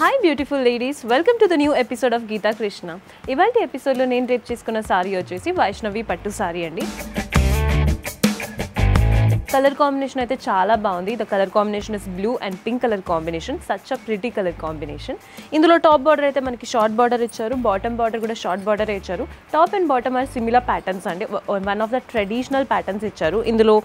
Hi beautiful ladies, welcome to the new episode of Geeta Krishna. ఇవాల్టి episode లో నేను రేపు చేసుకున్న సారీ వచ్చేసి వైష్ణవి పట్టు సారీ అండి. కలర్ కాంబినేషన్ అయితే చాలా బాగుంది. The colour combination is blue and pink colour combination. Such a pretty colour combination. ఇందులో టాప్ బార్డర్ అయితే మనకి షార్ట్ బార్డర్ ఇచ్చారు, బాటమ్ బార్డర్ కూడా షార్ట్ బార్డర్ ఇచ్చారు. Top and bottom are similar patterns అండి. One of the traditional patterns ఇచ్చారు. ఇందులో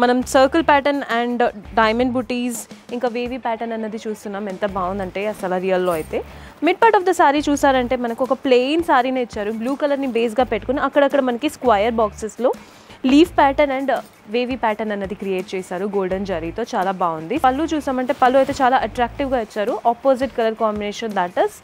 మనం సర్కిల్ ప్యాటర్న్ అండ్ డైమండ్ బుటీస్ ఇంకా వేవీ ప్యాటర్న్ అన్నది చూస్తున్నాం. ఎంత బాగుందంటే అసలు రియల్లో అయితే mid part of the sari చూసారంటే మనకు ఒక ప్లెయిన్ సారీని ఇచ్చారు. బ్లూ కలర్ని బేస్గా పెట్టుకుని అక్కడక్కడ మనకి స్క్వైర్ బాక్సెస్లో leaf pattern and wavy pattern అన్నది క్రియేట్ చేశారు గోల్డెన్ జరీతో. చాలా బాగుంది. పళ్ళు చూసామంటే పళ్ళు అయితే చాలా అట్రాక్టివ్గా ఇచ్చారు. Opposite colour combination that is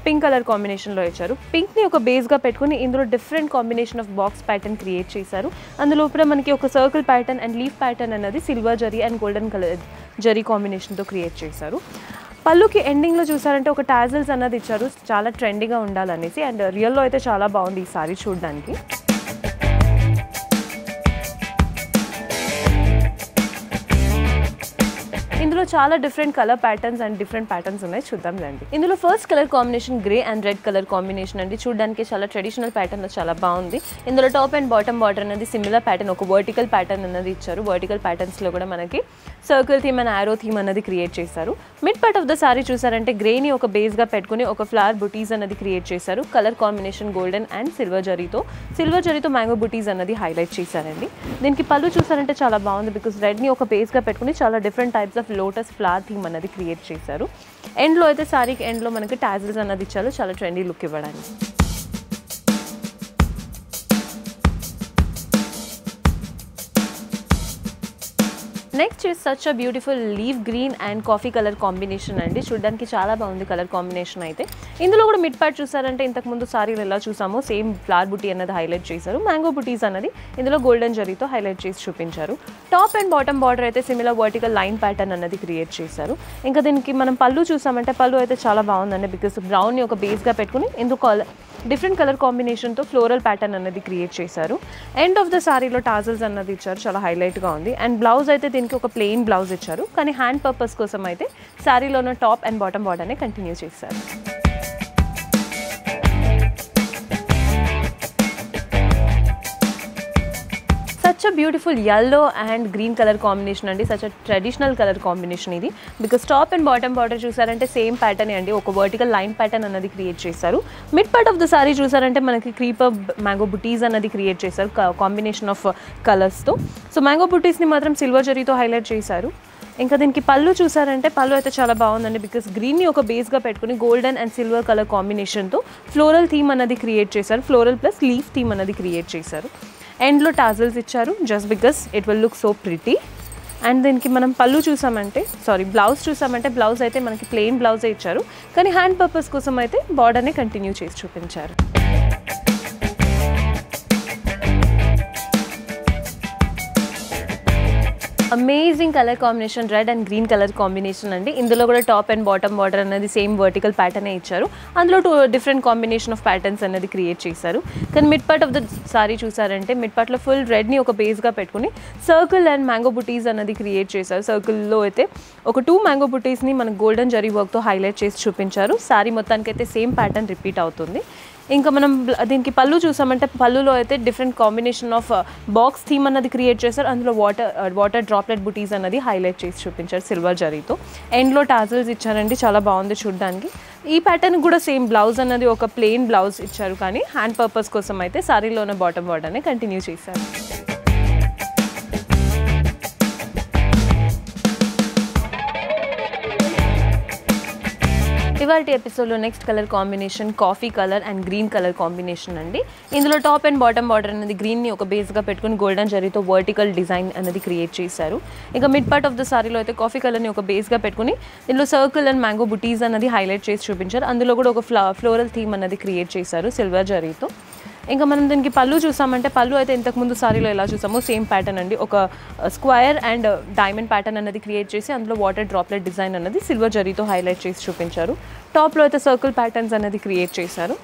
pink colour కాంబినేషన్లో ఇచ్చారు. పింక్ని ఒక బేస్గా పెట్టుకుని ఇందులో different combination of box pattern create చేశారు. అందులోపల మనకి ఒక circle pattern and leaf pattern అన్నది సిల్వర్ జరీ అండ్ గోల్డెన్ కలర్ జరీ కాంబినేషన్తో క్రియేట్ చేశారు. పళ్ళుకి ఎండింగ్లో చూసారంటే ఒక టాజిల్స్ అన్నది ఇచ్చారు, చాలా ట్రెండీగా ఉండాలనేసి. అండ్ రియల్లో అయితే చాలా బాగుంది ఈ సారీ చూడడానికి. ఇందులో చాలా different colour patterns and different patterns ఉన్నాయి, చూద్దాం రండి. ఇందులో first colour combination grey and red colour combination అండి. చూడడానికి చాలా ట్రెడిషనల్ ప్యాటర్న్ చాలా బాగుంది. ఇందులో టాప్ అండ్ బాటమ్ బార్డర్ అనేది సిమిలర్ ప్యాటర్న్, ఒక వర్టికల్ ప్యాటర్న్ అన్నది ఇచ్చారు. వర్టికల్ ప్యాటర్న్స్లో కూడా మనకి సర్కిల్ థీమ్ అండ్ ఆరో థీమ్ అన్నది క్రియేట్ చేశారు. Mid part of the sari చూసారంటే గ్రేని ఒక బేస్గా పెట్టుకుని ఒక ఫ్లవర్ బుటీస్ అన్నది క్రియేట్ చేశారు. Colour combination golden and silver జరీతో మ్యాంగో బుటీస్ అన్నది హైలైట్ చేశారండి. దీనికి పళ్ళు చూసారంటే చాలా బాగుంది. బికాస్ రెడ్ని ఒక బేస్గా పెట్టుకుని చాలా different types of lotus flower theme అన్నది క్రియేట్ చేశారు. ఎండ్లో అయితే సారీకి ఎండ్లో మనకి టాజిల్స్ అన్నది ఇచ్చారు, చాలా ట్రెండీ లుక్ ఇవ్వడానికి. Next is such a beautiful leave green and coffee colour combination అండి. చూడడానికి చాలా బాగుంది కలర్ కాంబినేషన్ అయితే. ఇందులో కూడా మిడ్ పార్ట్ చూసారంటే ఇంతకుముందు సారీలు ఎలా చూసామో సేమ్ ఫ్లవర్ బుటీ అన్నది హైలైట్ చేశారు. మ్యాంగో బుటీస్ అన్నది ఇందులో గోల్డెన్ జరీతో హైలైట్ చేసి చూపించారు. టాప్ అండ్ బాటమ్ బార్డర్ అయితే సిమిలర్ వర్టికల్ లైన్ ప్యాటర్న్ అన్నది క్రియేట్ చేశారు. ఇంకా దీనికి మనం పళ్ళు చూసామంటే పళ్ళు అయితే చాలా బాగుందండి. బికాస్ బ్రౌన్ని ఒక బేస్గా పెట్టుకుని ఇందుకు డిఫరెంట్ కలర్ కాంబినేషన్తో ఫ్లోరల్ ప్యాటర్న్ అన్నది క్రియేట్ చేశారు. ఎండ్ ఆఫ్ ద సారీలో టాజల్స్ అన్నది ఇచ్చారు, చాలా హైలైట్గా ఉంది. అండ్ బ్లౌజ్ అయితే దీనికి ఒక ప్లెయిన్ బ్లౌజ్ ఇచ్చారు, కానీ హ్యాండ్ పర్పస్ కోసం అయితే సారీలోనే టాప్ అండ్ బాటమ్ బార్డర్నే కంటిన్యూ చేశారు. Such a beautiful yellow and green colour combination అండి. Such a traditional colour combination ఇది. Because top and bottom border చూసారంటే సేమ్ ప్యాటర్న్ అండి, ఒక వర్టికల్ లైన్ ప్యాటర్న్ అన్నది క్రియేట్ చేశారు. Mid part of the sari చూసారంటే మనకి క్రీపర్ మ్యాంగో బుటీస్ అన్నది క్రియేట్ చేశారు కాంబినేషన్ ఆఫ్ కలర్స్తో. సో మ్యాంగో బుటీస్ని మాత్రం సిల్వర్ జరీతో హైలైట్ చేశారు. ఇంకా దీనికి పళ్ళు చూసారంటే పళ్ళు అయితే చాలా బాగుందండి. బికాస్ గ్రీన్ని ఒక బేస్గా పెట్టుకుని గోల్డెన్ అండ్ సిల్వర్ కలర్ కాంబినేషన్తో ఫ్లోరల్ థీమ్ అన్నది క్రియేట్ చేశారు. ఫ్లోరల్ ప్లస్ లీఫ్ థీమ్ అన్నది క్రియేట్ చేశారు. ఎండ్లో టాజిల్స్ ఇచ్చారు just because it will look so pretty. And దీనికి మనం పళ్ళు చూసామంటే బ్లౌజ్ చూసామంటే బ్లౌజ్ అయితే మనకి ప్లెయిన్ బ్లౌజే ఇచ్చారు, కానీ హ్యాండ్ పర్పస్ కోసం అయితే బార్డర్నే కంటిన్యూ చేసి చూపించారు. Amazing colour combination red and green colour combination అండి. ఇందులో కూడా టాప్ అండ్ బాటమ్ బార్డర్ అనేది సేమ్ వర్టికల్ ప్యాటర్నే ఇచ్చారు. అందులో 2 డిఫరెంట్ కాంబినేషన్ ఆఫ్ ప్యాటర్న్స్ అనేది క్రియేట్ చేశారు. కానీ mid part of the sari చూసారంటే మిడ్ పార్ట్లో ఫుల్ రెడ్ని ఒక బేస్గా పెట్టుకుని సర్కిల్ అండ్ మ్యాంగో బుటీస్ అనేది క్రియేట్ చేశారు. సర్కిల్లో అయితే ఒక 2 మ్యాంగో బుటీస్ని మనకు గోల్డెన్ జరీ వర్క్తో హైలైట్ చేసి చూపించారు. సారీ మొత్తానికి అయితే సేమ్ ప్యాటర్న్ రిపీట్ అవుతుంది. ఇంకా మనం దీనికి పళ్ళు చూసామంటే పళ్ళులో అయితే different combination of box theme అన్నది క్రియేట్ చేశారు. అందులో వాటర్ డ్రాప్లెట్ బుటీస్ అన్నది హైలైట్ చేసి చూపించారు సిల్వర్ జరీతో. ఎండ్లో టాజిల్స్ ఇచ్చారండి, చాలా బాగుంది చూడడానికి. ఈ ప్యాటర్న్ కూడా సేమ్ బ్లౌజ్ అన్నది ఒక ప్లెయిన్ బ్లౌజ్ ఇచ్చారు, కానీ హ్యాండ్ పర్పస్ కోసం అయితే సారీలోనే బాటమ్ బార్డర్నే కంటిన్యూ చేశారు. ఇవాల్టి ఎపిసోడ్లో next colour combination coffee colour and green colour combination అండి. ఇందులో టాప్ అండ్ బాటమ్ బార్డర్ అనేది గ్రీన్ని ఒక బేస్గా పెట్టుకుని గోల్డెన్ జరీతో వర్టికల్ డిజైన్ అనేది క్రియేట్ చేశారు. ఇక మిడ్ పార్ట్ ఆఫ్ ద సారీలో అయితే కాఫీ కలర్ని ఒక బేస్గా పెట్టుకుని ఇందులో సర్కిల్ అండ్ మ్యాంగో బుటీస్ అనేది హైలైట్ చేసి చూపించారు. అందులో కూడా ఒక ఫ్లోరల్ థీమ్ అనేది క్రియేట్ చేశారు సిల్వర్ జరీతో. ఇంకా మనం దీనికి పళ్ళు చూసామంటే పళ్ళు అయితే ఇంతకుముందు సారీలో ఎలా చూసామో సేమ్ ప్యాటర్న్ అండి, ఒక స్క్వైర్ అండ్ డైమండ్ ప్యాటర్న్ అనేది క్రియేట్ చేసి అందులో వాటర్ డ్రాప్లెట్ డిజైన్ అనేది సిల్వర్ జరీతో హైలైట్ చేసి చూపించారు. టాప్లో అయితే సర్కిల్ ప్యాటర్న్స్ అనేది క్రియేట్ చేశారు.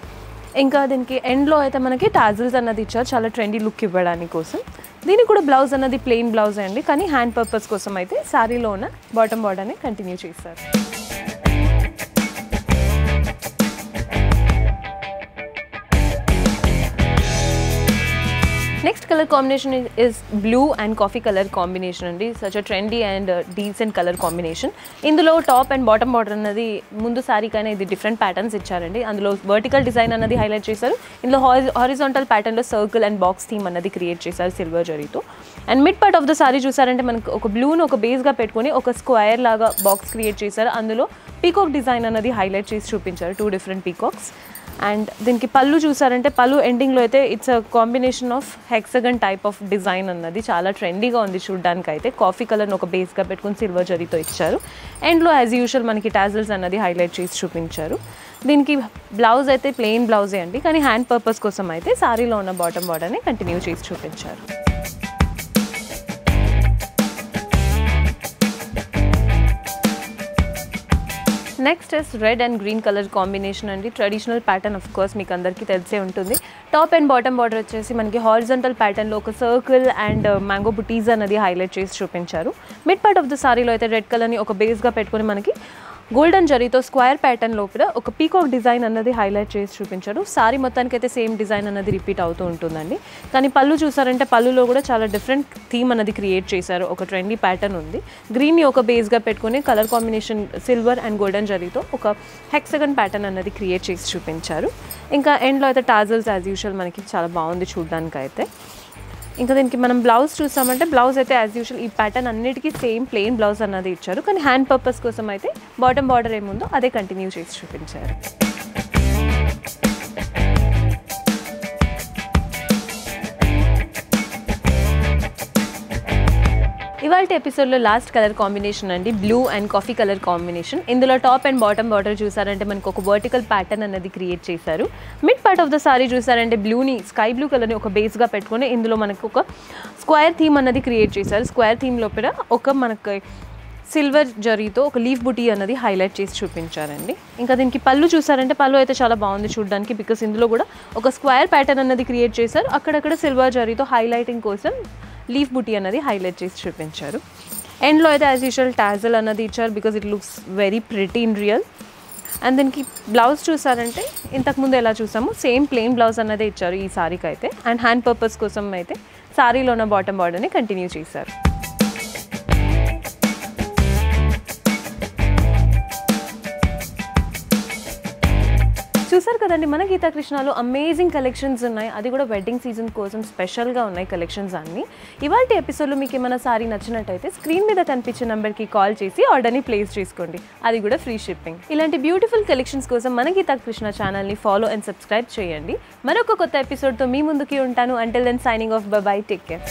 ఇంకా దీనికి ఎండ్లో అయితే మనకి టాజిల్స్ అన్నది ఇచ్చారు, చాలా ట్రెండీ లుక్ ఇవ్వడానికి కోసం. దీనికి కూడా బ్లౌజ్ అన్నది ప్లెయిన్ బ్లౌజ్ అండి, కానీ హ్యాండ్ పర్పస్ కోసం అయితే శారీలో ఉన్న బాటమ్ బార్డర్ని కంటిన్యూ చేశారు. Next colour combination is blue and coffee colour combination అండి. Such a trendy and decent colour combination. ఇందులో టాప్ అండ్ బాటమ్ బార్డర్ అన్నది ముందు సారీ కానీ ఇది డిఫరెంట్ ప్యాటర్న్స్ ఇచ్చారండి. అందులో వర్టికల్ డిజైన్ అన్నది హైలైట్ చేశారు. ఇందులో హారిజాంటల్ ప్యాటర్న్లో సర్కిల్ అండ్ బాక్స్ థీమ్ అన్నది క్రియేట్ చేశారు సిల్వర్ జరీతో. And mid part of the sari చూసారంటే మనకు ఒక బ్లూను ఒక బేస్గా పెట్టుకొని ఒక స్క్వేర్ లాగా బాక్స్ క్రియేట్ చేశారు. అందులో పీకాక్ డిజైన్ అన్నది హైలైట్ చేసి చూపించారు, 2 డిఫరెంట్ పీకాక్స్. అండ్ దీనికి పళ్ళు చూసారంటే పళ్ళు ఎండింగ్లో అయితే it's a combination of hexagon type of design అన్నది చాలా ట్రెండీగా ఉంది చూడడానికి. అయితే కాఫీ కలర్ని ఒక బేస్గా పెట్టుకుని సిల్వర్ జరీతో ఇచ్చారు. ఎండ్లో యాజ్ యూజువల్ మనకి టాజిల్స్ అన్నది హైలైట్ చేసి చూపించారు. దీనికి బ్లౌజ్ అయితే ప్లెయిన్ బ్లౌజే అండి, కానీ హ్యాండ్ పర్పస్ కోసం అయితే సారీలో ఉన్న బాటమ్ బార్డర్ని కంటిన్యూ చేసి చూపించారు. Next is red and green colour combination అండి. ట్రెడిషనల్ ప్యాటర్న్ ఆఫ్ కోర్స్ మీకు అందరికీ తెలిసే ఉంటుంది. టాప్ అండ్ బాటమ్ బార్డర్ వచ్చేసి మనకి హారిజాంటల్ ప్యాటర్న్లో ఒక సర్కిల్ అండ్ మ్యాంగో బుటీస్ అనేది హైలైట్ చేసి చూపించారు. మిడ్ పార్ట్ ఆఫ్ ద సారీలో అయితే రెడ్ కలర్ని ఒక బేస్గా పెట్టుకొని మనకి గోల్డెన్ జరీతో స్క్వేర్ ప్యాటర్న్ లోపల ఒక పీకాక్ డిజైన్ అన్నది హైలైట్ చేసి చూపించారు. సారీ మొత్తానికి అయితే సేమ్ డిజైన్ అన్నది రిపీట్ అవుతూ ఉంటుందండి. కానీ పళ్ళు చూసారంటే పళ్ళులో కూడా చాలా డిఫరెంట్ థీమ్ అన్నది క్రియేట్ చేశారు. ఒక ట్రెండీ ప్యాటర్న్ ఉంది. గ్రీన్ని ఒక బేస్గా పెట్టుకుని colour combination silver and golden జరీతో ఒక హెక్సగన్ ప్యాటర్న్ అన్నది క్రియేట్ చేసి చూపించారు. ఇంకా ఎండ్లో అయితే టాజల్స్ యాజ్ యూజువల్ మనకి చాలా బాగుంది చూడడానికి అయితే. ఇంకా దీనికి మనం బ్లౌజ్ చూసామంటే బ్లౌజ్ అయితే యాజ్ యూజువల్ ఈ ప్యాటర్న్ అన్నిటికీ సేమ్ ప్లెయిన్ బ్లౌజ్ అన్నది ఇచ్చారు. కానీ హ్యాండ్ పర్పస్ కోసం అయితే బాటమ్ బార్డర్ ఏముందో అదే కంటిన్యూ చేసి చూపించారు. ఇవాళ ఎపిసోడ్లో లాస్ట్ కలర్ కాంబినేషన్ అండి, blue and coffee colour combination. ఇందులో టాప్ అండ్ బాటమ్ బార్డర్ చూసారంటే మనకు ఒక వర్టికల్ ప్యాటర్న్ అన్నది క్రియేట్ చేశారు. Mid part of the sari చూసారంటే బ్లూని స్కై బ్లూ కలర్ని ఒక బేస్గా పెట్టుకొని ఇందులో మనకు ఒక స్క్వేర్ థీమ్ అన్నది క్రియేట్ చేశారు. స్క్వేర్ థీమ్ లోపల ఒక మనకు సిల్వర్ జరీతో ఒక లీఫ్ బుటీ అన్నది హైలైట్ చేసి చూపించారండి. ఇంకా దీనికి పళ్ళు చూసారంటే పళ్ళు అయితే చాలా బాగుంది చూడడానికి, బికాస్ ఇందులో కూడా ఒక స్క్వేర్ ప్యాటర్న్ అన్నది క్రియేట్ చేశారు. అక్కడక్కడ సిల్వర్ జరీతో హైలైటింగ్ కోసం లీఫ్ బుటీ అన్నది హైలైట్ చేసి చూపించారు. ఎండ్లో అయితే యాజ్ యూజువల్ టాజల్ అన్నది ఇచ్చారు, because it looks very pretty in real. And దీనికి బ్లౌజ్ చూసారంటే ఇంతకుముందు ఎలా చూసాము సేమ్ ప్లెయిన్ బ్లౌజ్ అన్నది ఇచ్చారు ఈ సారీకి అయితే. అండ్ హ్యాండ్ పర్పస్ కోసం అయితే సారీలో ఉన్న బాటమ్ బార్డర్ని కంటిన్యూ చేశారు. చూసారు కదండి, మన గీతా కృష్ణలో అమేజింగ్ కలెక్షన్స్ ఉన్నాయి. అది కూడా వెడ్డింగ్ సీజన్ కోసం స్పెషల్గా ఉన్నాయి కలెక్షన్స్ అన్నీ. ఇవాళ ఎపిసోడ్లో మీకు ఏమైనా సారీ నచ్చినట్టయితే స్క్రీన్ మీద కనిపించే నెంబర్కి కాల్ చేసి ఆర్డర్ని ప్లేస్ చేసుకోండి, అది కూడా ఫ్రీ షిప్పింగ్. ఇలాంటి బ్యూటిఫుల్ కలెక్షన్స్ కోసం మన గీతా కృష్ణ ఛానల్ని ఫాలో అండ్ సబ్స్క్రైబ్ చేయండి. మరొక కొత్త ఎపిసోడ్తో మీ ముందుకి ఉంటాను. Until then signing off, bye bye, take care.